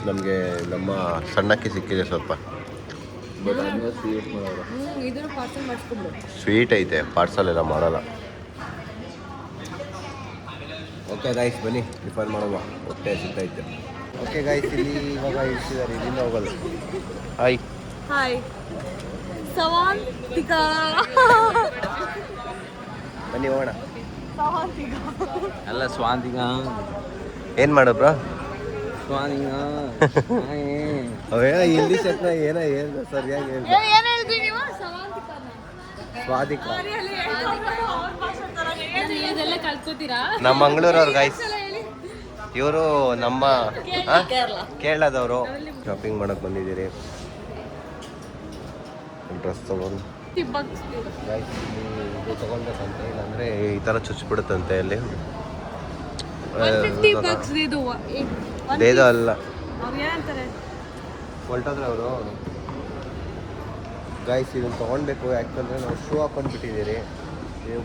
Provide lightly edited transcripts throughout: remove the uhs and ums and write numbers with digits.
ನಮಗೆ ನಮ್ಮ ಸಣ್ಣಕ್ಕಿ ಸಿಕ್ಕಿದೆ ಸ್ವಲ್ಪ. ಸ್ವೀಟ್ ಐತೆ, ಪಾರ್ಸಲ್ ಎಲ್ಲ ಮಾಡಲ್ಲ. ಓಕೆ ಗಾಯ್ಸ್, ಬನ್ನಿ ಟಿಫನ್ ಮಾಡುವ, ಹೊಟ್ಟೆ ಸಿಗ್ತೈತೆ. ಓಕೆ ಗಾಯ್ಸ್, ಇಲ್ಲಿ ಇವಾಗ ಇಳಿಸಿದ್ದಾರೆ, ಇಲ್ಲಿಂದ ಹೋಗಲ್ಲ. ಹಾಯ್ ಹಾಯ್ ಸವಾಂತಿಕಾ, ಬನ್ನಿ ಹೋಗೋಣ. ಅಲ್ಲ ಸ್ವಾಂತಿಗ ಏನು ಮಾಡೋಬ್ರ? ಸ್ವಾಂತಿಗ ಅವೇನ ಇಂಗ್ಲೀಷ್ ಹತ್ರ ಏನೋ ಏನು ಸರಿಯಾಗಿ ಹೇಳಿ. ಏನು ಹೇಳಿದ್ರಿ ನೀವು? ಸ್ವಾದಿಕ ಇದೆಲ್ಲ ಕಲ್ತ್ಕೋತೀರಾ? ನಮ್ಮ ಮಂಗಳೂರವ್ರು ಗಾಯ್ಸ್, ಇವರು ನಮ್ಮ ಕೇರಳದವರು. ಶಾಪಿಂಗ್ ಮಾಡಕ್ಕೆ ಬಂದಿದ್ದೀರಿ, ಡ್ರೆಸ್ ತೊಗೊಂಡು ಗಾಯ್ಸ್. ಇದು ತೊಗೊಳ್ಬೇಕಂತೆ, ಇಲ್ಲಾಂದರೆ ಈ ಥರ ಚುಚ್ಚಿಬಿಡುತ್ತಂತೆ ಅಲ್ಲಿ. ದೇದ ಅಲ್ಲ, ಹೊಲ್ಟೋದ್ರೆ ಅವರು. ಗಾಯ್ಸ್ ಇದನ್ನು ತೊಗೊಳ್ಬೇಕು, ಯಾಕಂದರೆ ನಾವು ಶೂ ಹಾಕೊಂಡ್ಬಿಟ್ಟಿದ್ದೀರಿ. ನೀವು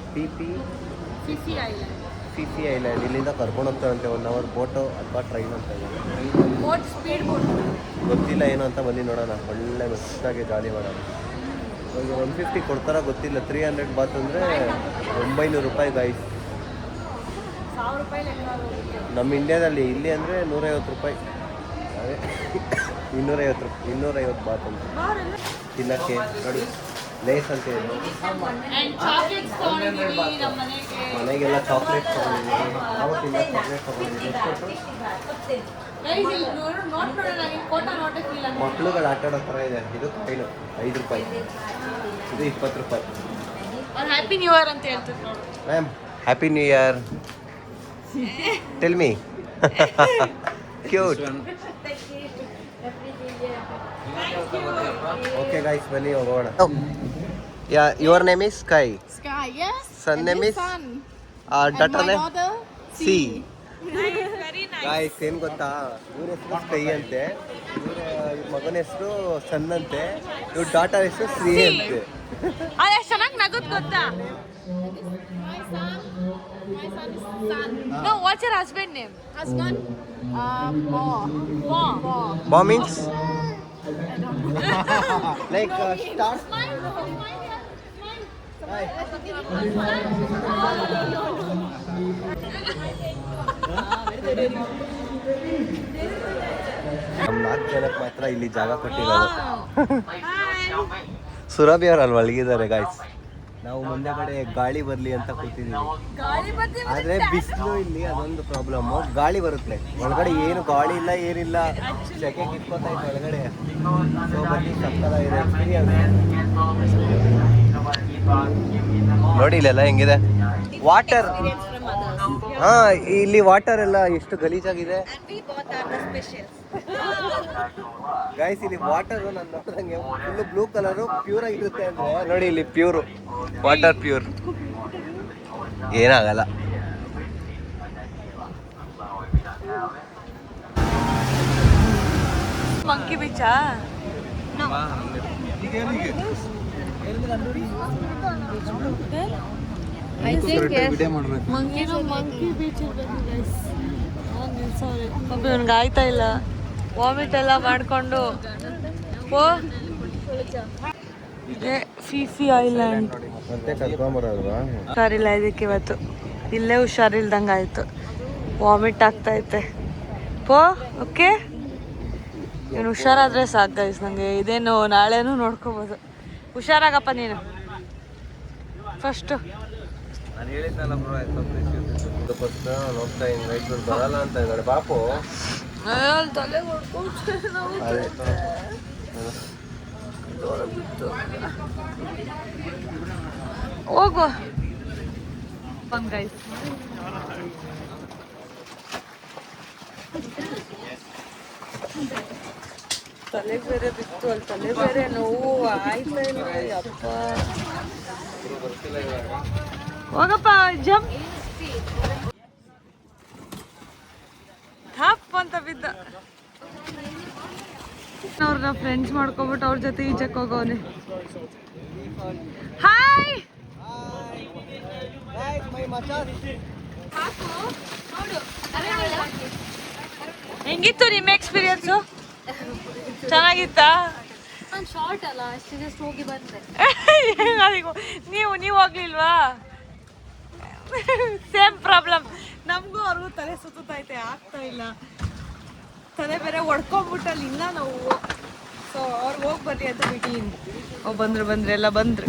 ಫಿಫಿ ಐಲ್ಯಾಂಡ್ ಇಲ್ಲಿಂದ ಕರ್ಕೊಂಡು ಹೋಗ್ತಾರಂತೆ. 1 ಅವರ್ ಬೋಟು ಅಥವಾ ಟ್ರೈನ್ ಅಂತ ಗೊತ್ತಿಲ್ಲ ಏನು ಅಂತ. ಬನ್ನಿ ನೋಡೋಣ, ಒಳ್ಳೆ ಮಸ್ತಾಗಿ ಜಾಲಿ ಮಾಡೋಣ. ಇವಾಗ 150 ಕೊಡ್ತಾರ ಗೊತ್ತಿಲ್ಲ. 300 ಬಾತ್ ಅಂದರೆ 900 ರೂಪಾಯಿ ಗಾಯ್ಸ್. ನಮ್ಮ ಇಂಡಿಯಾದಲ್ಲಿ. ಇಲ್ಲಿ ಅಂದರೆ 150 ರೂಪಾಯಿ, ಅದೇ 250 ಬಾತ್ ಅಂತ ತಿನ್ನಕ್ಕೆ. ನೋಡಿ ಲೇಸ್ ಅಂತ ಏನು, ಮನೆಗೆಲ್ಲ ಚಾಕ್ಲೇಟ್ ತೊಗೊಂಡಿದ್ದೀವಿ. ನಾವು ತಿನ್ನೋ ಚಾಕ್ಲೇಟ್ ತೊಗೊಂಡಿದ್ದೀವಿ. ಮಕ್ಳುಗಳು ಆಟ ಆಡೋ ಥರ ಇದೆ. ಇದು ಕೈನು 5 ರೂಪಾಯಿ, ಇದು 20 ರೂಪಾಯಿ. ಹ್ಯಾಪಿ ನ್ಯೂ ಇಯರ್ ಅಂತ ಹೇಳ್ತಾರೆ ನೋಡಿ ma'am. Happy new year. Tell me. Cute. Okay guys, ಬನ್ನಿ ಹೋಗೋಣ. Your name is Sky. Son name is daughter name C. Guys ಏನು ಗೊತ್ತಾ, ಇವ್ರ ಹೆಸರು ಸ್ಕೈ ಅಂತೆ, ಇವ್ರ ಮಗನ ಹೆಸರು ಸನ್ ಅಂತೆ, ಇವ್ರ ಡಾಟರ್ ಹೆಸರು ಶ್ರೀ ಅಂತೆ. ಚೆನ್ನಾಗಿ ನಗದ್ ಗೊತ್ತಾ? No, what's your husband name? Bo means like star. Hi. ನಮ್ಮ 4 ಜನಕ್ಕೆ ಮಾತ್ರ ಇಲ್ಲಿ ಜಾಗ ಕೊಟ್ಟಿರೋದು. ಸುರಭಿ ಅವ್ರು ಅಲ್ಲಿ ಒಳಗಿದ್ದಾರೆ ಗಾಯ್ಸ್. ನಾವು ಮುಂದೆ ಕಡೆ ಗಾಳಿ ಬರಲಿ ಅಂತ ಕೂತಿದ್ದೀವಿ. ಆದರೆ ಬಿಸಿಲು ಇಲ್ಲಿ, ಅದೊಂದು ಪ್ರಾಬ್ಲಮ್ಮು. ಗಾಳಿ ಬರುತ್ತೆ ಒಳಗಡೆ, ಏನು ಗಾಳಿ ಇಲ್ಲ, ಏನಿಲ್ಲ. ಸೆಕೆ ಕಿತ್ಕೋತೈತೆ ಒಳಗಡೆ. ಸೊ ಬನ್ನಿ, ಸಕ್ಕತ್ತಾಗಿದೆ ನೋಡಿ. ಇಲ್ಲೆಲ್ಲ ಹೆಂಗಿದೆ ವಾಟರ್. ಹಾಂ, ಇಲ್ಲಿ ವಾಟರ್ ಎಲ್ಲ ಎಷ್ಟು ಗಲೀಜಾಗಿದೆ ಗೈಸ್. ಇಲ್ಲಿ ವಾಟರ್ ನಾನು ನೋಡ್ದಂಗೆ ಫುಲ್ ಬ್ಲೂ ಕಲರು ಪ್ಯೂರ್ ಆಗಿರುತ್ತೆ ಅಂದರೆ ನೋಡಿ, ಇಲ್ಲಿ ಪ್ಯೂರು ವಾಟರ್, ಪ್ಯೂರ್, ಏನಾಗಲ್ಲ. ಮಂಕಿ ಬೀಚಾ? ಇವ್ನಿಗೆ ಆಯ್ತಾ ಇಲ್ಲ, ವಾಮಿಟ್ ಎಲ್ಲ ಮಾಡಿಕೊಂಡು. ಫಿಫಿ ಐಲ್ಯಾಂಡ್ ಹುಷಾರಿಲ್ಲ ಇದಕ್ಕೆ ಇವತ್ತು. ಇಲ್ಲೇ ಹುಷಾರಿಲ್ದಂಗೆ ಆಯಿತು, ವಾಮಿಟ್ ಆಗ್ತೈತೆ. ಓಕೆ, ಇವನು ಹುಷಾರಾದರೆ ಸಾಕು ಗೈಸ್. ನನಗೆ ಇದೇನು ನಾಳೆನೂ ನೋಡ್ಕೋಬೋದು. ಹುಷಾರಾಗಪ್ಪ ನೀನು ಫಸ್ಟು. ನಾನು ಹೇಳಿದ್ನಲ್ಲ ಬ್ರೋ, ಅದಕ್ಕೋಸ್ಕರ ನೋಡ್ತಾ ಹಿಂಗೆ ರೈತರು ಬರಲ್ಲ ಅಂತ ಇದ್ದಾರೆ ಪಾಪು. ತಲೆ ಹೋಗು ಬಂದ್ ಗೈಸ್. ತಲೆ ಬೇರೆ ಬಿತ್ತು ಅಲ್ಲಿ, ತಲೆ ಬೇರೆ ನೋವು ಆಯ್ತಾ ಇಲ್ಲ. ಅಪ್ಪ ಹೋಗಪ್ಪ, ಜಂಪ್. ಥಪ್ ಅಂತ ಬಿದ್ದ. ಅವ್ರನ್ನ ಫ್ರೆಂಡ್ಸ್ ಮಾಡ್ಕೊಬಿಟ್ಟು ಅವ್ರ ಜೊತೆ ಈಜಕ್ಕೆ ಹೋಗೋನೆ. ಹಾಯ್, ಹೆಂಗಿತ್ತು ನಿಮ್ಮ ಎಕ್ಸ್ಪೀರಿಯನ್ಸು ಚೆನ್ನಾಗಿತ್ತಾ? ನಾನು ಶಾರ್ಟ್ ಅಲ್ಲ ಅಷ್ಟೇ ಜಸ್ಟ್ ಹೋಗಿ ಬಂದೆ. ನೀವು ಹೋಗ್ಲಿಲ್ವಾ? ಸೇಮ್ ಪ್ರಾಬ್ಲಮ್ ನಮಗೂ ಅವ್ರಿಗೂ ತಲೆ ಸುತ್ತೈತೆ, ಆಗ್ತಾ ಇಲ್ಲ. ತಲೆ ಬೇರೆ ಹೊಡ್ಕೊಂಡ್ಬಿಟ್ಟಲ್ಲಿ ಇಲ್ಲ ನಾವು. ಸೊ ಅವ್ರಿಗೆ ಹೋಗಿ ಬರ್ರಿ ಅಂತ ಬಿಟ್ಟಿನಿ. ಬಂದ್ರು ಎಲ್ಲ ಬಂದ್ರು.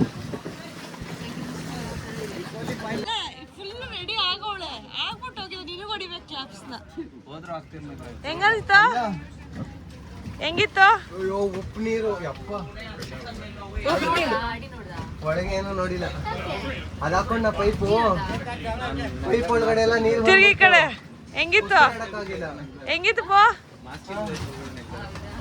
ಫುಲ್ ರೆಡಿ ಆಗೋಳೆ, ಆಗ್ಬಿಟ್ಟು ಹೋಗಿದ್ದು. ನಿನಗೆ ಹೊಡಿಬೇಕು ಕ್ಲಾಪ್ಸ್ನ. ಹೆಂಗಿತ್ತು? ಅಯ್ಯೋ ಉಪ್ಪು ನೀರು ಯಪ್ಪ, ಒಳಗೆ ಏನೋ ನೋಡಿಲ್ಲ. ಅದ್ ಹಾಕೊಂಡ ಪೈಪ್ ಒಳಗಡೆ ಎಲ್ಲ ನೀರು ತಿರ್ಗಿ ಕಡೆ. ಹೆಂಗಿತ್ತು? ಹೆಂಗಿತ್ತು ಪೋ?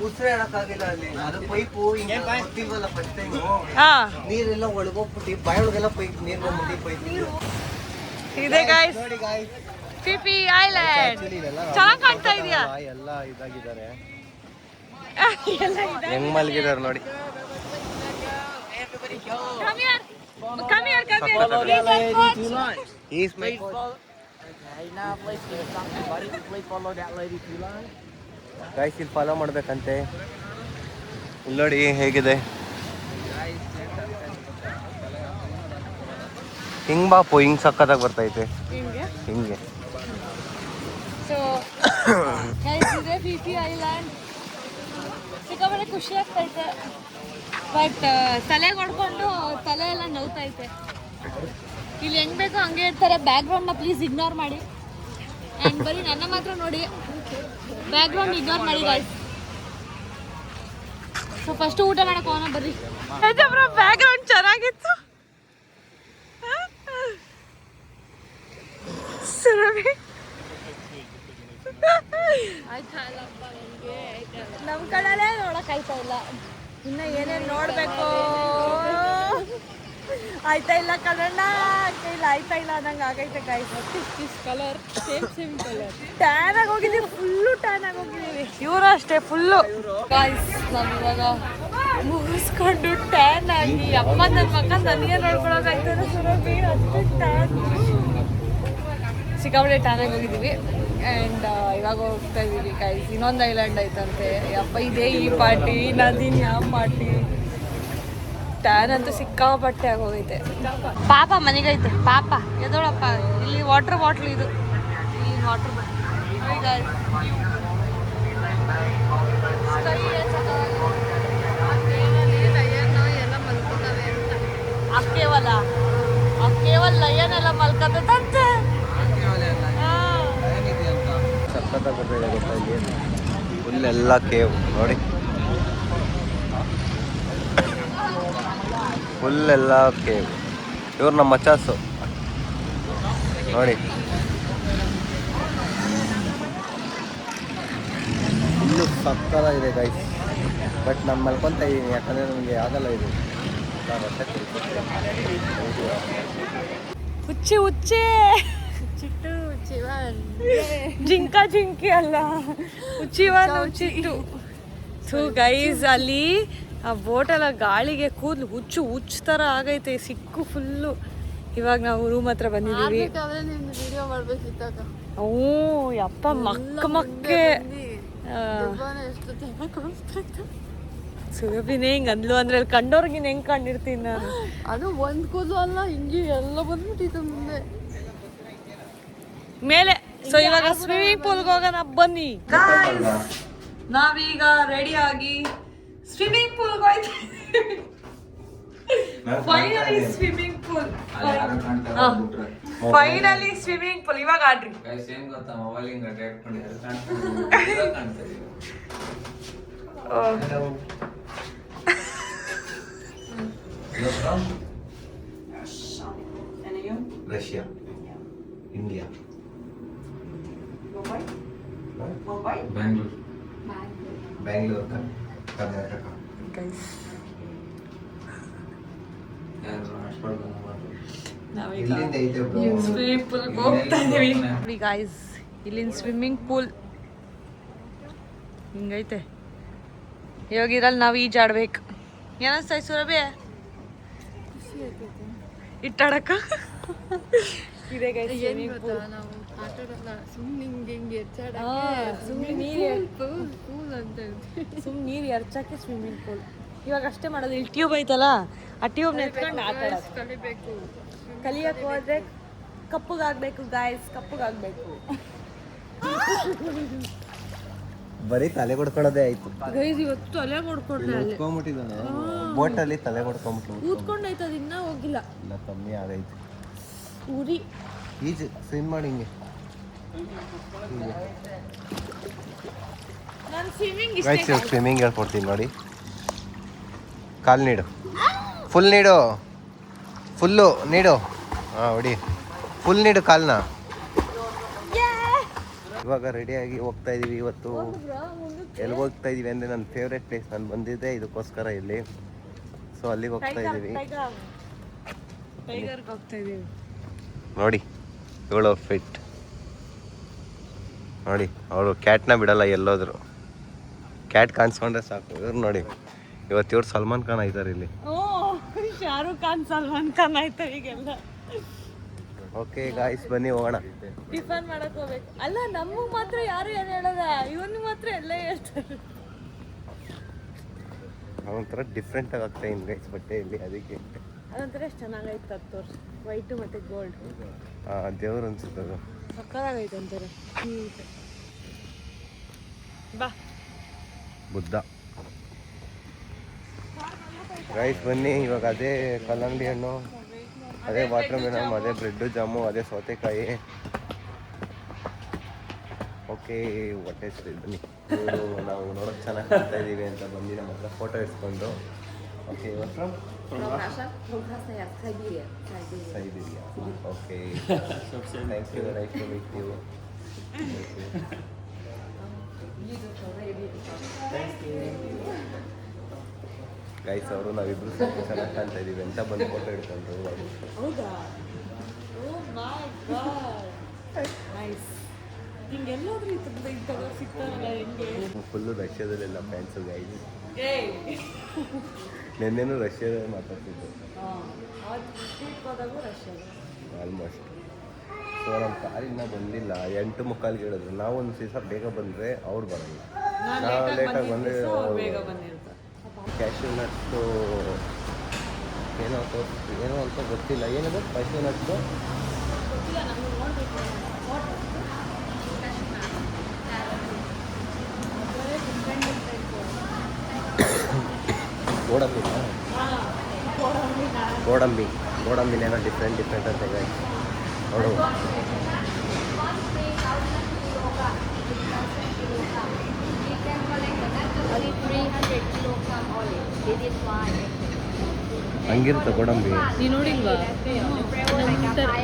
ಉಸಿರಾಡಕ್ಕಾಗಿಲ್ಲ ಅಲ್ಲಿ. ಅದು ಪೈಪು ಗೊತ್ತಿಲ್ವಲ್ಲ ಫಸ್ಟ್ ಟೈಮು. ಹಾ, ನೀರೆಲ್ಲ ಒಳಗೋಗ್ಬಿಟ್ಟು ಬಾಯಿ ಒಳಗೆಲ್ಲ ಪೈಪ್ ನೀರು ಬಂದ್ಬಿಟ್ಟು ಪೈಪ್ ಇದೆ ಗಾಯ್ಸ್. ನೋಡಿ ಗಾಯ್ಸ್, ಪಿಪಿ ಐಲ್ಯಾಂಡ್ ಚೆನ್ನಾಗಿ ಕಾಣ್ತಾ ಇದೆಯಾ? ಎಲ್ಲ ಇದಾಗಿದ್ದಾರೆ, ಹೆಂಗ್ ಮಲ್ಗಿದಾರೆ ನೋಡಿ. Come here. He's my guys, ಇಲ್ಲಿ ಫಾಲೋ ಮಾಡ್ಬೇಕಂತೆ. ಇಲ್ಲಿ ನೋಡಿ ಹೇಗಿದೆ. ಹಿಂಗ್ ಬಾಪು, ಹಿಂಗ್ ಸಕ್ಕತ್ತಾಗಿ ಬರ್ತೈತೆ ಹಿಂಗೆ. ಸೊ ಗೈಸ್, ಇದೆ ಪಿಪಿ ಐಲ್ಯಾಂಡ್. ಸಿಕ್ಕಾಪಟ್ಟೆ ಖುಷಿ ಆಗ್ತೈತೆ, ಬಟ್ ತಲೆಗೆ ಹೊಡ್ಕೊಂಡು ತಲೆ ಎಲ್ಲ ನೋವ್ತೈತೆ. ಇಲ್ಲಿ ಹೆಂಗ್ ಬೇಕೋ ಹಂಗೆ ಇರ್ತಾರೆ. ಬ್ಯಾಕ್ಗ್ರೌಂಡ್ನ ಪ್ಲೀಸ್ ಇಗ್ನೋರ್ ಮಾಡಿ. ಆ್ಯಂಡ್ ಬರೀ ನನ್ನ ಮಾತ್ರ ನೋಡಿ, ಬ್ಯಾಕ್ಗ್ರೌಂಡ್ ಇಗ್ನೋರ್ ಮಾಡಿ ಗಾಯ್ಸ್. ಸೊ ಫಸ್ಟ್ ಊಟ ಮಾಡಕ್ಕೆ ಹೋಗೋಣ ಬರ್ರಿ. ಬ್ಯಾಕ್ಗ್ರೌಂಡ್ ಚೆನ್ನಾಗಿತ್ತು. ಸುರಭಿ ನಮ್ಮ ಕಡೆಯಲ್ಲೇ ನೋಡಕ್ ಆಯ್ತಾ ಇಲ್ಲ. ಇನ್ನ ಏನೇನು ನೋಡ್ಬೇಕು ಆಯ್ತಾ ಇಲ್ಲ ಕಣಣ್ಣ, ಕೈಲ ಆಯ್ತಾ ಇಲ್ಲ ಅನ್ನಂಗೆ ಆಗೈತೆ guys. Colour same colour. Tan ಆಗಿ ಹೋಗಿದ್ದೀವಿ, ಫುಲ್ಲು ಟ್ಯಾನ್ ಆಗಿ ಹೋಗಿದ್ದೀವಿ. ಇವರು ಅಷ್ಟೇ ಫುಲ್ಲು ಗಾಯ್ಸ್. ನಾವು ಇವಾಗ ಮುಗಿಸ್ಕೊಂಡು ಟ್ಯಾನ್ ಆಗಿ ಅಮ್ಮ ನನ್ನ ಮಕ್ಕ ನನಗೆ ನೋಡ್ಕೊಳಕಾಯ್ತದೆ. ಸುರಭಿ ಅಷ್ಟು ಟ್ಯಾನ್, ಸಿಕ್ಕಾಪಟ್ಟೆ ಟ್ಯಾನ್ ಆಗಿ ಹೋಗಿದ್ದೀವಿ. ಆ್ಯಂಡ್ ಇವಾಗ ಹೋಗ್ತಾ ಇದ್ದೀವಿ ಗಾಯ್ಸ್. ಇನ್ನೊಂದು ಐಲ್ಯಾಂಡ್ ಐತಂತೆ. ಅಪ್ಪ ಇದೇ ಈ ಪಾರ್ಟಿ, ನದಿನ ಯಾವ ಪಾರ್ಟಿ. ಟ್ಯಾನ್ ಅಂತೂ ಸಿಕ್ಕಾಪಟ್ಟೆ ಆಗೋಗೈತೆ. ಪಾಪ ಮನೆಗೈತೆ ಪಾಪ, ಎದೋಳಪ್ಪ. ಇಲ್ಲಿ ವಾಟರ್ ಬಾಟ್ಲ್, ಇದು ಇಲ್ಲಿ ವಾಟರ್ ಬಾಟ್ಲ್. ಕೇವಲ ಲಯನ್ ಎಲ್ಲ ಮಲ್ಕತ್ತಂತೆ. ಸಕ್ಕತ್ತಾಗಿ ಬರ್ತಿದೆ ಗೊತ್ತಾ ಇಲ್ಲಿ. ಫುಲ್ ಎಲ್ಲ ಕೇವ್ ನೋಡಿ, ಫುಲ್ ಎಲ್ಲ ಕೇವ್. ಇವ್ರು ನಮ್ಮ ಮಚಾಸು ನೋಡಿ. ಇಲ್ಲೂ ಸಕ್ಕತ್ತಾಗಿದೆ ಗೈಸ್. ಬಟ್ ನಾನು ಮಲ್ಕೊತಾ ಇದ್ದೀನಿ, ಯಾಕಂದರೆ ನನಗೆ ಆಗಲ್ಲ ಇದು. ಹುಚ್ಚಿ ಚಿಟ್ಟು ಜಿಂಕಿ ಅಲ್ಲ, ಹುಚ್ಚಿಟ್ಟು. ಸೊ ಗೈಸ್, ಅಲ್ಲಿ ಆ ಬೋಟೆಲ್ಲ ಗಾಳಿಗೆ ಕೂದಲು ಹುಚ್ಚು ಥರ ಆಗೈತೆ, ಸಿಕ್ಕು ಫುಲ್ಲು. ಇವಾಗ ನಾವು ರೂಮ್ ಹತ್ರ ಬಂದಿದ್ದೀವಿ. ಹ್ಞೂ ಯಪ್ಪ, ಮಕ್ಕೆ ಸುರಭಿನೇ ಹಿಂಗೆ ಅಂದ್ಲು ಅಂದ್ರೆ ಅಲ್ಲಿ ಕಂಡೋರ್ಗಿನ ಹೆಂಗೆ ಕಂಡಿರ್ತೀನಿ ನಾನು. ಅದು ಒಂದು ಕೂದಲು ಅಲ್ಲ, ಹಿಂಗೆ ಎಲ್ಲ ಬಂದ್ಬಿಟ್ಟಿತ್ತು ಮುಂದೆ ಮೇಲೆ. ಸೊ ಇವಾಗ ಸ್ವಿಮ್ಮಿಂಗ್ ಪೂಲ್ಗೆ ಹೋಗೋಣ ಬನ್ನಿ. ನಾವೀಗ ರೆಡಿ ಆಗಿ ಸ್ವಿಮ್ಮಿಂಗ್ ಪೂಲ್ಗೆ ಹೋಯ್ತೀವಿ. Finally swimming pool, finally swimming pool. ಇವಾಗ ಆಡ್ರಿ. Russia, India, Bangalore, Karnataka. Swimming ಪೂಲ್ಗೆ ಹೋಗ್ತಾ ಇದೀವಿ ಗಾಯ್ಸ್. ಇಲ್ಲಿನ ಸ್ವಿಮ್ಮಿಂಗ್ ಪೂಲ್ ಹಿಂಗೈತೆ. ಇವಾಗ ಇದ್ರಲ್ಲಿ ನಾವು ಈಜಾಡ್ಬೇಕು. ಏನಿಸ್ತಾಯ್ತು ಸುರಭಿ? ಇಟ್ಟಾಡಕ್ಕ ಇದೆ ಗೈಸ್ ಸ್ವಿಮ್ಮಿಂಗ್ ಪೂಲ್. ಆಟಾಡಲ್ಲ ಸುಮ್ಮನೆ ಹಿಂಗೆ ಸುಮ್ಮನೆ ನೀರು ಪೂಲ್ ಅಂತ ಸುಮ್ಮನೆ ನೀರು ಎರ್ಚಕ್ಕೆ ಸ್ವಿಮ್ಮಿಂಗ್ ಪೂಲ್. ಇವಾಗ ಅಷ್ಟೇ ಮಾಡೋದು. ಇಲ್ಲಿ ಟ್ಯೂಬ್ ಐತಲ್ಲ, ಆ ಟ್ಯೂಬ್ನ ಎತ್ಕೊಂಡು ಆಟ ಆಡೋದು. ಕಲಿಬೇಕು. ಕಲಿಯಕ್ಕೆ ಹೋದ್ರೆ ಕಪ್ಪಗಾಗಬೇಕು ಗಾಯ್ಸ್, ಕಪ್ಪಗಾಗಬೇಕು. ಬರೀ ತಲೆ ಕೊಡ್ಕೊಳ್ಳೋದೇ ಆಯ್ತು. ಗೈಸ್ ಇವತ್ತು ತಲೆ ಕೊಡ್ಕೊಂಡೆ ಅಲ್ಲಿ ಉತ್ಕೊಂಡ್ಬಿಟ್ಟಿದ್ದಾನೆ ಬೋಟಲ್ಲಿ, ತಲೆ ಕೊಡ್ಕೊಂಡ್ಬಿಟ್ಟು ಕೂತ್ಕೊಂಡೈತೆ, ಅದು ಇನ್ನೂ ಹೋಗಿಲ್ಲ. ಇಲ್ಲ ಕಮ್ಮಿ ಆಗೈತೆ. ಉರಿ ಈಜು ಸ್ವಿಮ್ ಮಾಡಿ ಹಿಂಗೆ ನಾನು ಸ್ವಿಮ್ಮಿಂಗ್ ಗೈಸ್ ಸ್ವಿಮ್ಮಿಂಗ್ ಹೇಳ್ಕೊಡ್ತೀನಿ ನೋಡಿ. ಕಾಲು ನೀಡು, ಫುಲ್ ನೀಡು, ಫುಲ್ಲು ನೀಡು. ಹಾಂ ಹೊಡಿ, ಫುಲ್ ನೀಡು ಕಾಲನ್ನ. ಇವಾಗ ರೆಡಿಯಾಗಿ ಹೋಗ್ತಾ ಇದೀವಿ. ಇವತ್ತು ಎಲ್ಲಿ ಹೋಗ್ತಾ ಇದೀವಿ ಅಂದರೆ ನನ್ನ ಫೇವ್ರೆಟ್ ಪ್ಲೇಸ್. ನಾನು ಬಂದಿದ್ದೆ ಇದಕ್ಕೋಸ್ಕರ ಇಲ್ಲಿ. ಸೊ ಅಲ್ಲಿಗೆ ಹೋಗ್ತಾ ಇದ್ದೀವಿ. ಟೈಗರ್ಗೆ ಹೋಗ್ತಾ ಇದೀವಿ ನೋಡಿ ಇವಳು ಔಟ್ಫಿಟ್ ನೋಡಿ. ಅವಳು ಕ್ಯಾಟ್ನ ಬಿಡಲ್ಲ ಎಲ್ಲೋದ್ರು. ಕ್ಯಾಟ್ ಕಾಣಿಸ್ಕೊಂಡ್ರೆ ಸಾಕು. ಇವ್ರು ನೋಡಿ, ಇವತ್ತು ಇವ್ರು ಸಲ್ಮಾನ್ ಖಾನ್ ಆಯ್ತಾರೆ ಇಲ್ಲಿ. ಶಾರುಖ್ ಖಾನ್, ಸಲ್ಮಾನ್ ಖಾನ್ ಆಯ್ತಾರೆ ಈಗೆಲ್ಲ. ಓಕೆ ಗಾಯ್ಸ್ ಬನ್ನಿ ಹೋಗೋಣ. ಟಿಫನ್ ಮಾಡಕ್ ಹೋಗ್ಬೇಕು. ಅಲ್ಲ ನಮಗ್ ಮಾತ್ರ ಯಾರು ಏನು ಹೇಳದ, ಇವನು ಮಾತ್ರ ಎಲ್ಲ ಹೇಳ್ತಾರೆ. ಒಂಥರ ಡಿಫ್ರೆಂಟ್ ಆಗಿ ಆಗ್ತಾ ಇನ್ ಗೈಸ್ ಬಟ್ಟೆ ಇಲ್ಲಿ, ಅದಕ್ಕೆ ಅದೊಂಥರ ಎಷ್ಟು ಚೆನ್ನಾಗೈತೆ ಅದು ತೋರ್ಸು. ವೈಟು ಮತ್ತು ಗೋಲ್ಡ್ ದೇವ್ರು ಅನ್ಸುತ್ತೆ ಅದು. ಸಕ್ಕತ್ತಾಗೈತೆ ಒಂಥರ. ಬಾ ಬುದ್ಧ. ಗೈಸ್ ಬನ್ನಿ, ಇವಾಗ ಅದೇ ಕಲ್ಲಂಗಡಿ ಹಣ್ಣು, ಅದೇ ವಾಟರ್ ಮೆಲನ್, ಅದೇ ಬ್ರೆಡ್ಡು ಜಾಮು, ಅದೇ ಸೌತೆಕಾಯಿ. ಓಕೆ ಹೊಟ್ಟೆ ಸರಿ ಬನ್ನಿ. ನಾವು ನೋಡೋಕೆ ಚೆನ್ನಾಗಿ ಕಾಣ್ತಾ ಇದ್ದೀವಿ ಅಂತ ಬಂದು ನಮ್ಮ ಹತ್ರ ಫೋಟೋ ಇಟ್ಕೊಂಡು. ಓಕೆ ಇವತ್ತು Siberia. Okay thank you, nice to meet you. Guys ಅವರು ನಾವಿಬ್ರು ಸ್ವಲ್ಪ ಚೆನ್ನಾಗಿ ಕಾಣ್ತಾ ಇದ್ದೀವಿ ಅಂತ ಬಂದು ಫೋಟೋ ಇಟ್ಕೊಂಡ್ರು. ಹೌದಾ? ಓ ಮೈ ಗಾಡ್, ನೈಸ್. ಹಿಂಗೆಲ್ಲಾದ್ರೂ ಇಂಥದ್ದು ಸಿಗ್ತಾರಲ್ಲ ಹೆಂಗೆ? ಫುಲ್ಲು ರಷ್ಯಾದಲ್ಲೆಲ್ಲ ಫ್ಯಾನ್ಸು ಗೈಸ್. ನಿನ್ನೆನೂ ರಷ್ಯಾದಲ್ಲಿ ಮಾತಾಡ್ತಿದ್ದು ಆಲ್ಮೋಸ್ಟ್. ಸೊ ನಮ್ಮ ಕಾರಿನ ಬಂದಿಲ್ಲ, 8:45 ಹೇಳಿದ್ರು. ನಾವು ಒಂದು ದಿವಸ ಬೇಗ ಬಂದರೆ ಅವ್ರು ಬರಲ್ಲ, ನಾವು ಲೇಟಾಗಿ ಬಂದರೆ ಕ್ಯಾಶ್ಯೂ ನಟ್ಸು ಏನೋ ಅಂತ ಗೊತ್ತಿಲ್ಲ. ಏನದು ಕ್ಯಾಶ್ಯೂ ನಟ್ಸು? ಗೋಡಂಬಿನೇನೋ ಡಿಫ್ರೆಂಟ್ ಅಂತ ಇದೆ ನೋಡು. ಹಂಗಿರುತ್ತೆ ಗೋಡಂಬಿ. ನೀನು ನೋಡಿಲ್ವಾ?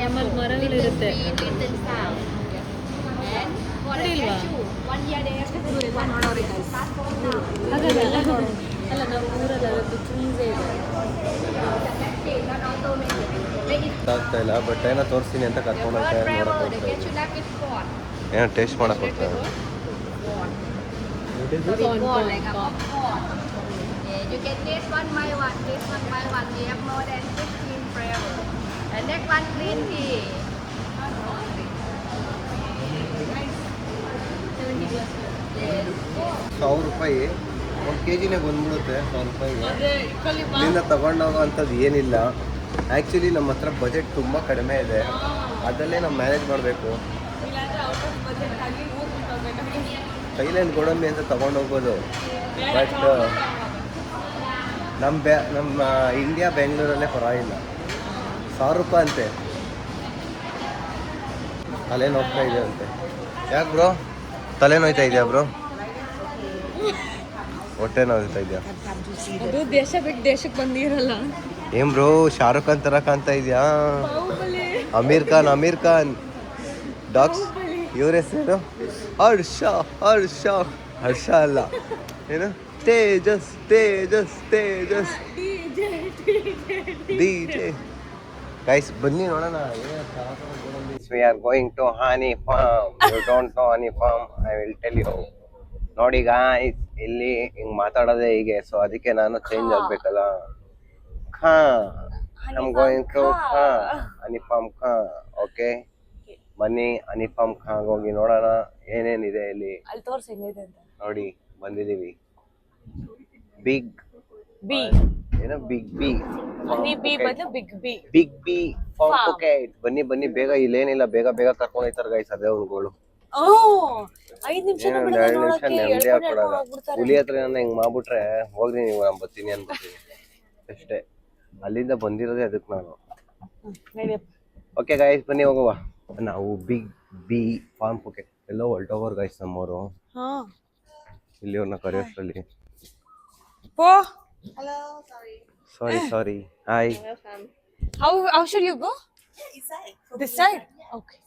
ನಮ್ಮಲ್ಲಿ ಮರಗಳಿರುತ್ತೆ ನೋಡಿಲ್ವಾ? ಅಲ್ಲ ನಮ್ಮ ಊರಲ್ಲಿ ಅದೊಂದು ಟ್ರೀಸೇ ಇದೆ. ಆಗ್ತಾ ಇಲ್ಲ, ಬಟ್ ಏನೋ ತೋರಿಸ್ತೀನಿ ಅಂತ ಕರ್ಕೊಂಡು ಹೋಗ್ತಾ ನೋಡೋಕೆ ಏನೋ ಟೇಸ್ಟ್ ಮಾಡಕ್ಕೆ ಹೋಗ್ತಾರೆ. You can taste one by one. We have more than 15 flavors. And next one, green tea. 1,000 ರೂಪಾಯಿ 1 kg ಬಂದ್ಬಿಡುತ್ತೆ. 1,000 ರೂಪಾಯಿಗೆ ಇಲ್ಲಿಂದ ತಗೊಂಡೋಗೋ ಅಂಥದ್ದು ಏನಿಲ್ಲ. ಆ್ಯಕ್ಚುಲಿ ನಮ್ಮ ಹತ್ರ ಬಜೆಟ್ ತುಂಬ ಕಡಿಮೆ ಇದೆ, ಅದರಲ್ಲೇ ನಾವು ಮ್ಯಾನೇಜ್ ಮಾಡಬೇಕು. ಥೈಲ್ಯಾಂಡ್ ಗೋಡಂಬಿ ಅಂತ ತೊಗೊಂಡೋಗ್ಬೋದು, ಬಟ್ ನಮ್ಮ ಇಂಡಿಯಾ ಬೆಂಗಳೂರಲ್ಲೇ ಪರವಾಗಿಲ್ಲ. 1,000 ರೂಪಾಯಿ ಅಂತೆ. ತಲೆ ನೋಡ್ತಾ ಇದೆ ಅಂತೆ. ಯಾಕೆ ಬ್ರೋ ತಲೆ ನೋಯ್ತಾ ಇದೆಯಾ ಬ್ರೋ? ಹೊಟ್ಟೆ ನೋಯ್ತಾ ಇದೆಯಾ? ಅದು ದೇಶ ಬಿಟ್ಟು ದೇಶಕ್ಕೆ ಬಂದಿರಲ್ಲ. ಏನ್ ಬ್ರೋ ಶಾರುಖ್ ಖಾನ್ ತರ ಕಾಣ್ತಾ ಇದೆಯಾ? ಅಮೀರ್ ಖಾನ್ ಡಾಗ್ಸ್. ಇವ್ರ ಹೆಸರು ಹರ್ಷ ಅಲ್ಲ, ಏನು ತೇಜಸ್ DJ. ಗೈಸ್ ಬನ್ನಿ ನೋಡೋಣ. We are going to Honey Farm. You don't know Honey Farm? I will tell you. ನೋಡಿ ಗಾಯ್ಸ್, ಇಲ್ಲಿ ಹಿಂಗ್ ಮಾತಾಡೋದೇ ಹೀಗೆ, ಸೊ ಅದಕ್ಕೆ ನಾನು ಚೇಂಜ್ ಆಗ್ಬೇಕಲ್ಲ. I'm going to Honey Farm. Okay. ಬನ್ನಿ ಅನಿಫಾಮ್ ಖಾನ್ ಹೋಗಿ ನೋಡೋಣ ಏನೇನಿದೆ ಇಲ್ಲಿ. ಅಲ್ಲಿ ತೋರ್ಸಿ ಹೆಂಗಿದೆ ಅಂತ. ನೋಡಿ ಬಂದಿದೀವಿ ಬಿಗ್ ಬಿ ಏನೋ ಬಿಗ್ ಬಿ ಹನಿ ಬಿ ಬದಲು big bee. Big bee farm pocket. ಬನ್ನಿ ಬನ್ನಿ ಬೇಗ, ಇಲ್ಲೇನಿಲ್ಲ, ಬೇಗ ಬೇಗ ಕರ್ಕೊಂಡು ಹೋಗ್ತಾರೆ ಗೈಸ್. ಅದೇ ಹುಡುಗಗಳು 5 ನಿಮಿಷ ನೆಮ್ಮದಿ ಹಾಕೊಡಲ್ಲ. ಹುಲಿ ಹತ್ರ ನನ್ನ ಹಿಂಗ್ ಮಾಡ್ಬಿಟ್ರೆ ಹೋಗ್ರಿ ನೀವು, ನಾನು ಬರ್ತೀನಿ ಅನ್ಬಿಡ್ತೀನಿ ಅಷ್ಟೇ. ಅಲ್ಲಿಂದ ಬಂದಿರೋದೇ ಅದಕ್ಕೆ ನಾನು. ಓಕೆ ಗೈಸ್ ಬನ್ನಿ ಹೋಗುವ. ನಾವು ಬಿಗ್ ಬಿ ಫಾರ್ಮ್ ಪೊಕೆಟ್ ಎಲ್ಲೋ ಹೊಲ್ಟೋಗೋರು ಗೈಸ್ ನಮ್ಮವರು. ಇಲ್ಲಿ ಅವ್ರನ್ನ ಕರೆಯೋಷ್ಟರಲ್ಲಿ. Sorry hi. How should you go? This side. Okay.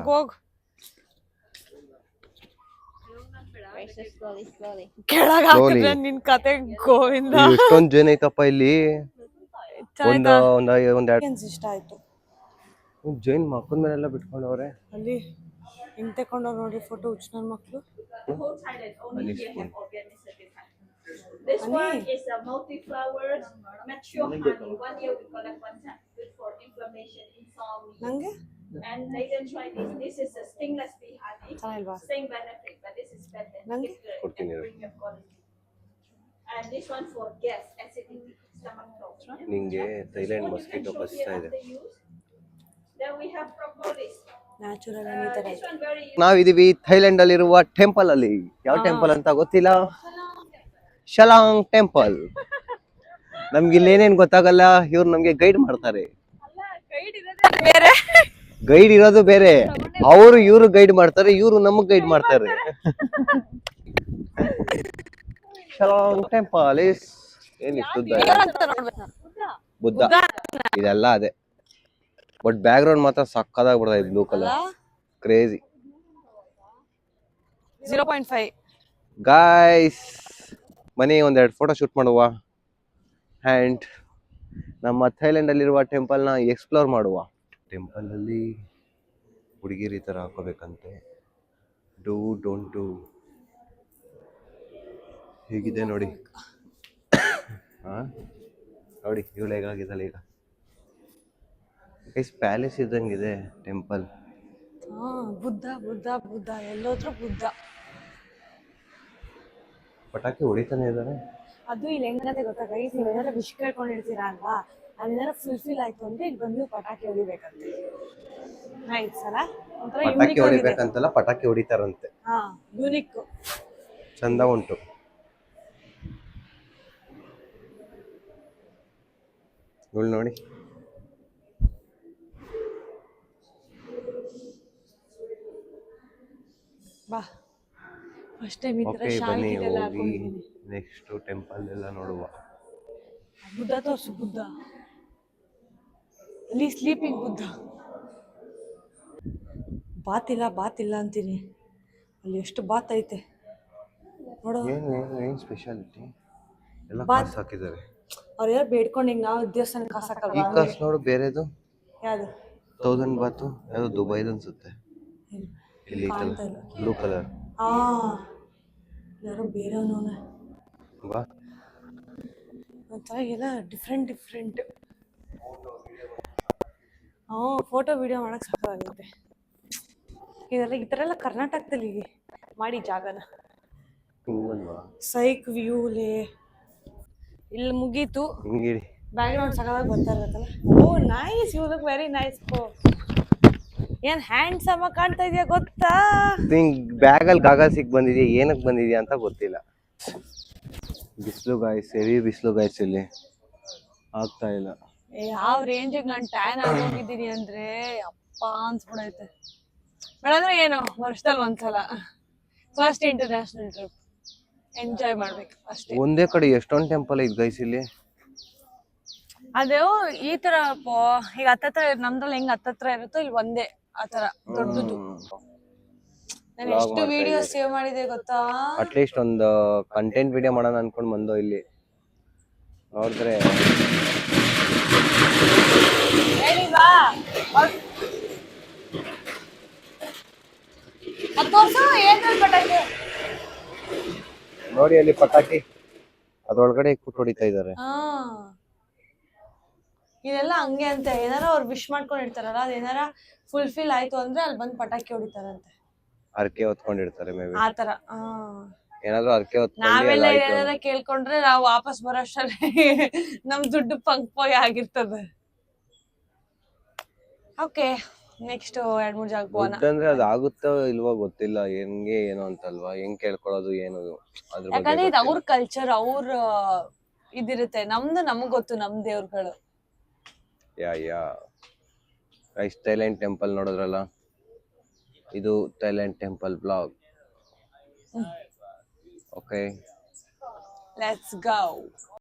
ಹೋಗ್ ಕೆಳಗ ಹಾಕಿದ್ರೆ ನಿನ್ ಕತೆ ಗೋವಿಂದ. ಎಷ್ಟೊಂದ್ ಜನ ಐತಪ್ಪ ಇಲ್ಲಿ. ಒಂದ್ ಇಷ್ಟ ಆಯ್ತು. ಜೈನ್ ಮಕ್ಕಳ ಮೇಲೆಲ್ಲ ಬಿಟ್ಕೊಂಡವ್ರೆ. ಅಲ್ಲಿ ಹಿಂಗ್ ತಕೊಂಡವ್ರು ನೋಡ್ರಿ ಫೋಟೋ ಹುಚ್ಚ ನನ್ ಮಕ್ಳು. This one is a multi-flower mature honey. 1 year we collect 1 time. Good for inflammation, insomnia. ನಂಗೆ And they can try this. This is a stingless bee honey. ಚೆನ್ನಾಗಿಲ್ವಾ? Same benefit, but this is better. ನಂಗೆ ಕೊಡ್ತೀನಿ. Bring your quality. And this one for gas, acidity, stomach trouble. ನಿಂಗೆ Thailand mosquito ಕಷ್ಟ ಇದೆ. Then we have propolis. Natural ಈ ತರ This one very ನಾವಿದೀವಿ Thailand ಅಲ್ಲಿರುವ temple ಅಲ್ಲಿ. ಯಾವ ಟೆಂಪಲ್ ಅಂತ ಗೊತ್ತಿಲ್ಲ. ಶಲಾಂಗ್ ಟೆಂಪಲ್. ನಮ್ಗೆ ಇಲ್ಲಿ ಏನೇನ್ ಗೊತ್ತಾಗಲ್ಲ, ಇವ್ರು ನಮ್ಗೆ ಗೈಡ್ ಮಾಡ್ತಾರೆ. ಗೈಡ್ ಇರೋದು ಬೇರೆ, ಅವರು ಇವ್ರು ಗೈಡ್ ಮಾಡ್ತಾರೆ, ಇವ್ರು ನಮಗ್ ಗೈಡ್ ಮಾಡ್ತಾರೆ. ಶಲಾಂಗ್ ಟೆಂಪಲ್ ಇಸ್ ಏನಿಷ್ಟು ಬುದ್ಧ. ಇದೆಲ್ಲ ಅದೇ, ಬಟ್ ಬ್ಯಾಕ್ ಗ್ರೌಂಡ್ ಮಾತ್ರ ಸಕ್ಕದಾಗಿ ಬಿಡ್ತಾ ಇದೆ, ಬ್ಲೂ ಕಲರ್ ಕ್ರೇಜಿ. 0.5 ಗಾಯ್ಸ್ ಬನ್ನಿ ಒಂದೆರಡು ಫೋಟೋ ಶೂಟ್ ಮಾಡುವ ಆ್ಯಂಡ್ ನಮ್ಮ ಥೈಲ್ಯಾಂಡ್ ಅಲ್ಲಿರುವ ಟೆಂಪಲ್ನ ಎಕ್ಸ್ಪ್ಲೋರ್ ಮಾಡುವ. ಟೆಂಪಲ್ ಅಲ್ಲಿ ಹುಡುಗಿರು ಈ ಥರ ಹಾಕೋಬೇಕಂತೆ. Do don't do. ಹೀಗಿದೆ ನೋಡಿ. ನೋಡಿ ಇವಳು ಹೇಗಾಗಿದ್ದಲ್ಲ ಈಗ. ಗೈಸ್ ಪ್ಯಾಲೇಸ್ ಇದ್ದಂಗಿದೆ ಟೆಂಪಲ್. ಬುದ್ಧ ಬುದ್ಧ ಬುದ್ಧ ಎಲ್ಲೋದ್ರೂ ಬುದ್ಧ. ಪಟಾಕಿ ಹೊಡಿತಾನೆ ಇದ್ದಾರೆ. ಅದು ಇಲ್ಲಿ ಹೆಂಗಂತೆ ಗೊತ್ತಾ ಗೈಸ್, ನೀವೇನಾದ್ರು ವಿಶ್ ಕೇಳ್ಕೊಂಡಿರ್ತೀರಾ ಅಲ್ವಾ, ಅದೇನಾದ್ರು ಫುಲ್ಫಿಲ್ ಆಯ್ತು ಅಂದ್ರೆ ಇಲ್ಲಿ ಬಂದು ಪಟಾಕಿ ಹೊಡಿಬೇಕಂತೆ. ನೈಸ್ ಅಲ್ಲ, ಒಂಥರ ಪಟಾಕಿ ಹೊಡಿಬೇಕಂತಲ್ಲ, ಪಟಾಕಿ ಹೊಡಿತಾರಂತೆ. ಯೂನಿಕ್, ಚಂದ ಉಂಟು. ಇವಳು ನೋಡಿ. ಬಾ ಫಸ್ಟ್ ಟೈಮ್ ಈ ತರ ಬನ್ನಿ ಶಾಂತಿಗೆಲ್ಲ ಹೋಗಿ ಹಾಕೊಂಡಿದ್ದೀನಿ. ನೆಕ್ಸ್ಟ್ ಟೆಂಪಲ್ ಎಲ್ಲ ನೋಡುವ. ಬುದ್ಧ ತೋರ್ಸು, ಬುದ್ಧ ಅಲ್ಲಿ ಸ್ಲೀಪಿಂಗ್ ಬುದ್ಧ. ಬಾತಿಲ್ಲ ಅಂತೀನಿ, ಅಲ್ಲಿ ಎಷ್ಟು ಬಾತ್ ಐತೆ ನೋಡು. ಏನು ಸ್ಪೆಷಾಲಿಟಿ ಎಲ್ಲ ಬಾತ್ ಕಾಸು ಹಾಕಿದ್ದಾರೆ. ಅವ್ರು ಯಾರು ಬೇಡ್ಕೊಂಡು ಹಿಂಗೆ ನಾವು ದೇವಸ್ಥಾನ ಕಾಸು ಈ ಹಾಕಲ್ವಾ? ಕಾಸು ನೋಡು ಬೇರೆದು. ಯಾವುದು 1000 ಬಾತು, ಯಾವುದು ದುಬೈದು ಅನ್ಸುತ್ತೆ. ಇಲ್ಲಿ ಬ್ಲೂ ಕಲರ್. ಯಾರೋ ಬೇರೆಯವನವನ ಬಾ. ಒಂಥರ ಎಲ್ಲ ಡಿಫ್ರೆಂಟ್. ಫೋಟೋ ವಿಡಿಯೋ ಮಾಡಕ್ ಸಾಕಾಗುತ್ತೆ. ಇದೆಲ್ಲ ಈ ಥರ ಎಲ್ಲ ಕರ್ನಾಟಕದಲ್ಲಿ ಮಾಡಿ ಜಾಗನ. ಸೈಕ್ ವ್ಯೂಲೇ ಇಲ್ಲಿ ಮುಗೀತು. ಬ್ಯಾಕ್ಗ್ರೌಂಡ್ ಸಕಲಾಗಿ ಬರ್ತಾ ಇರತ್ತಲ್ಲ. Nice, you look very nice. ಏನ್ ಹ್ಯಾಂಡ್ಸಮ್ ಆಗಿ ಕಾಣ್ತಾ ಇದೆಯಾ ಗೊತ್ತಾ? ಬ್ಯಾಗಲ್ಲಿ ಗಾಗಲ್ಸಿಗೆ ಬಂದಿದ್ಯಾ, ಏನಕ್ಕೆ ಬಂದಿದ್ಯಾ ಅಂತ ಗೊತ್ತಿಲ್ಲ. ಬಿಸಿಲು ಗಾಯ್ಸ್, ಹೆವಿ ಬಿಸಿಲು ಗಾಯ್ಸ್, ಇಲ್ಲಿ ಆಗ್ತಾ ಇಲ್ಲ. ಯಾವ ರೇಂಜಿಗೆ ನಾನು ಟ್ಯಾನ್ ಆಗೋಗಿದ್ದೀನಿ ಅಂದ್ರೆ ಅಪ್ಪ ಅನ್ಸ್ಬಿಡೈತೆ. ಬೇಡಂದ್ರೆ ಏನು, ವರ್ಷದಲ್ಲಿ ಒಂದ್ಸಲ ಫಸ್ಟ್ ಇಂಟರ್ನ್ಯಾಷನಲ್ ಟ್ರಿಪ್ ಎಂಜಾಯ್ ಮಾಡ್ಬೇಕು ಅಷ್ಟೇ. ಒಂದೇ ಕಡೆ ಎಷ್ಟೊಂದು ಟೆಂಪಲ್ ಐತೆ ಗೈಸ್ ಇಲ್ಲಿ. ಅದು ಈ ತರ ಈಗ ಹತ್ತತ್ರ ನಮ್ದ್ರಲ್ಲಿ ಹೆಂಗ್ ಹತ್ತತ್ರ ಇರುತ್ತೋ ಇಲ್ಲಿ ಒಂದೇ ಆ ತರ ದೊಡ್ಡದು. ನಾನು ಎಷ್ಟು ವಿಡಿಯೋ ಸೇವ್ ಮಾಡಿದೆ ಗೊತ್ತಾ? ಅಟ್ಲೀಸ್ಟ್ ಒಂದು ಕಂಟೆಂಟ್ ವಿಡಿಯೋ ಮಾಡೋಣ ಅನ್ಕೊಂಡ್ ಬಂದೋ ಇಲ್ಲಿ ನೋಡಿದ್ರೆ. ನೋಡಿ ಅಲ್ಲಿ ಪಟಾಕಿ ಅದ್ರೊಳಗಡೆ ಕೂತ್ ಹೊಡಿತಾ ಇದ್ದಾರೆ. ಇದೆಲ್ಲ ಹಂಗೆ ಅಂತೆ, ಏನಾರ ಅವ್ರು ವಿಶ್ ಮಾಡ್ಕೊಂಡಿರ್ತಾರಲ್ಲ ಅದೇನಾರ ಫುಲ್ಫಿಲ್ ಆಯ್ತು ಅಂದ್ರೆ ಅಲ್ಲಿ ಬಂದು ಪಟಾಕಿ ಹೊಡಿತಾರಂತೆ, ಹರಕೆ ಹೊತ್ಕೊಂಡಿರ್ತಾರೆ ಮೇ ಬಿ. ಆತರ. ಏನಾದ್ರು ಹರಕೆ ಹೊತ್ಕೊಂಡು ನಾವೆಲ್ಲ ಅದಾಯ್ತು ಏನಾರ ಕೇಳ್ಕೊಂಡ್ರೆ ನಾವು ವಾಪಸ್ ಬರೋಷ್ಟರಲ್ಲಿ ನಮ್ ದುಡ್ಡು ಪಂಕ್ಪೋಯ್ ಆಗಿರ್ತದೆ. ಓಕೆ, ನೆಕ್ಸ್ಟ್ 2-3 ಜಾಗಕ್ಕೆ ಹೋಗೋಣ. ದುಡ್ಡು ಅಂದ್ರೆ ಅದು ಆಗುತ್ತೋ ಇಲ್ವೋ ಗೊತ್ತಿಲ್ಲ, ಹೆಂಗೆ ಏನು ಅಂತಲ್ವಾ, ಹೆಂಗ್ ಕೇಳ್ಕೊಳ್ಳೋದು ಏನು ಅದ್ರ ಬಗ್ಗೆ ಯಾಕಂದ್ರೆ ಇದು ಗೊತ್ತಿಲ್ಲ. ಅವ್ರ ಕಲ್ಚರ್, ಅವ್ರ ಇದಿರುತ್ತೆ. ನಮ್ದು ನಮಗ್ ಗೊತ್ತು ನಮ್ ದೇವ್ರುಗಳು. ಯಾ ಥೈಲ್ಯಾಂಡ್ ಟೆಂಪಲ್ ನೋಡಿದ್ರಲ್ಲ, ಇದು Thailand temple blog. Okay, let's go.